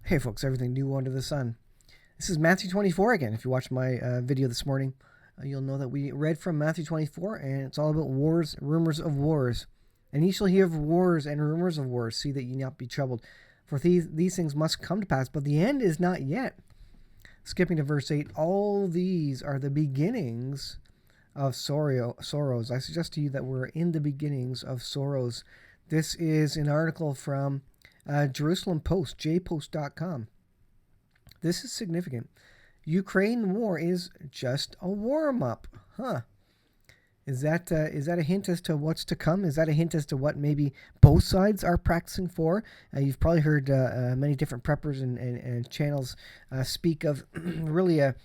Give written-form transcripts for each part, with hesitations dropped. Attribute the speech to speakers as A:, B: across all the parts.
A: Hey folks, everything new under the sun. This is Matthew 24 again. If you watched my video this morning, you'll know that we read from Matthew 24, and it's all about wars, rumors of wars. And ye shall hear of wars and rumors of wars. See that ye not be troubled. For these things must come to pass, but the end is not yet. Skipping to verse 8, all these are the beginnings of sorrows. I suggest to you that we're in the beginnings of sorrows. This is an article from Jerusalem Post, jpost.com. This is significant. Ukraine war is just a warm-up. Is that a hint as to what's to come? Is that a hint as to what maybe both sides are practicing for? You've probably heard many different preppers and channels speak of really a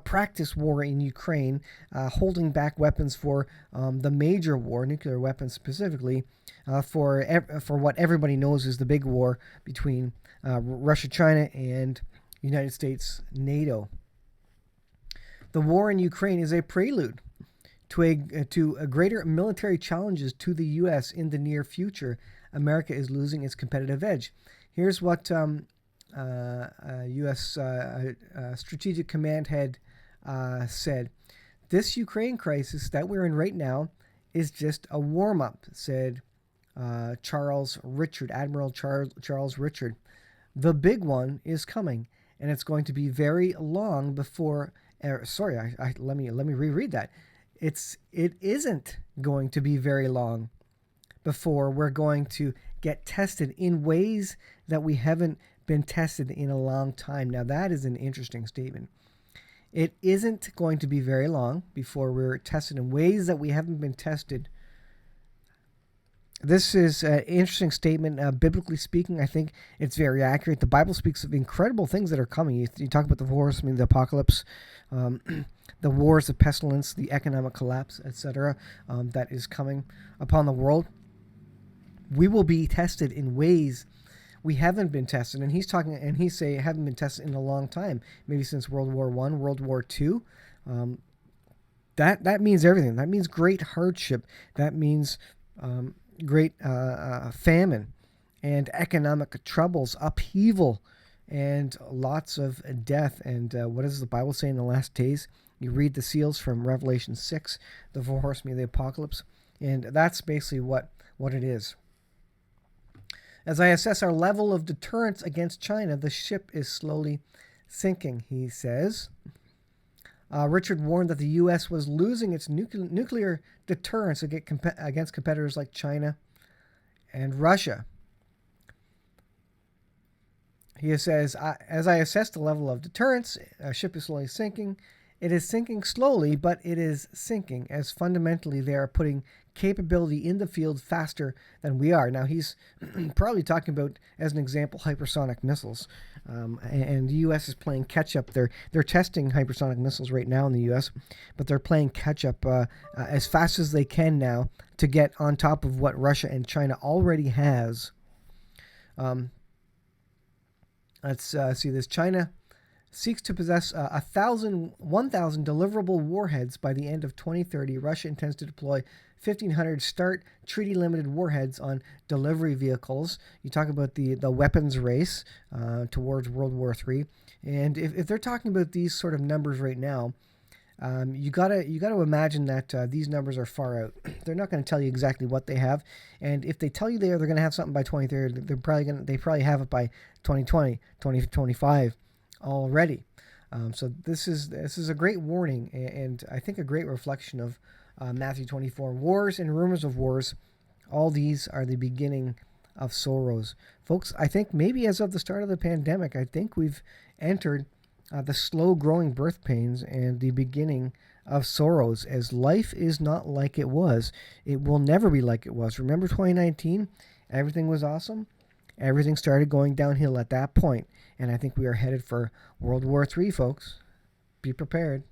A: practice war in Ukraine, holding back weapons for the major war, nuclear weapons specifically, for what everybody knows is the big war between Russia, China, and United States, NATO. The war in Ukraine is a prelude to a greater military challenges to the U.S. in the near future. America is losing its competitive edge. Here's what U.S. Strategic Command Head said. This Ukraine crisis that we're in right now is just a warm-up, said Charles Richard, Admiral Charles Richard. The big one is coming, and it's going to be very long before. Let me reread that. It isn't going to be very long before we're going to get tested in ways that we haven't been tested in a long time. Now that is an interesting statement. It isn't going to be very long before we're tested in ways that we haven't been tested. This is an interesting statement. Biblically speaking, I think it's very accurate. The Bible speaks of incredible things that are coming. You talk about the wars, the apocalypse, the wars, the pestilence, the economic collapse, etc., that is coming upon the world. We will be tested in ways we haven't been tested, and he's saying haven't been tested in a long time, maybe since World War I, World War II. That means everything. That means great hardship. That means great famine and economic troubles, upheaval, and lots of death. And what does the Bible say in the last days? You read the seals from Revelation 6, the four horsemen of the apocalypse, and that's basically what it is. As I assess our level of deterrence against China, the ship is slowly sinking, he says. Richard warned that the U.S. was losing its nuclear deterrence against competitors like China and Russia. He says, as I assess the level of deterrence, a ship is slowly sinking. It is sinking slowly, but it is sinking, as fundamentally they are putting capability in the field faster than we are. Now, he's probably talking about, as an example, hypersonic missiles. And the U.S. is playing catch-up. They're testing hypersonic missiles right now in the U.S., but they're playing catch-up as fast as they can now to get on top of what Russia and China already has. Let's see this. China seeks to possess 1,000 deliverable warheads by the end of 2030. Russia intends to deploy 1,500 START treaty-limited warheads on delivery vehicles. You talk about the weapons race towards World War III. And if they're talking about these sort of numbers right now, you gotta imagine that these numbers are far out. They're not going to tell you exactly what they have, and if they tell you they're going to have something by 2030, they probably have it by 2020, 2025 already. So this is a great warning, and I think a great reflection of Matthew 24. Wars and rumors of wars, all these are the beginning of sorrows. Folks, I think maybe as of the start of the pandemic, I think we've entered the slow-growing birth pains and the beginning of sorrows, as life is not like it was. It will never be like it was. Remember 2019? Everything was awesome. Everything started going downhill at that point, and I think we are headed for World War III, folks. Be prepared.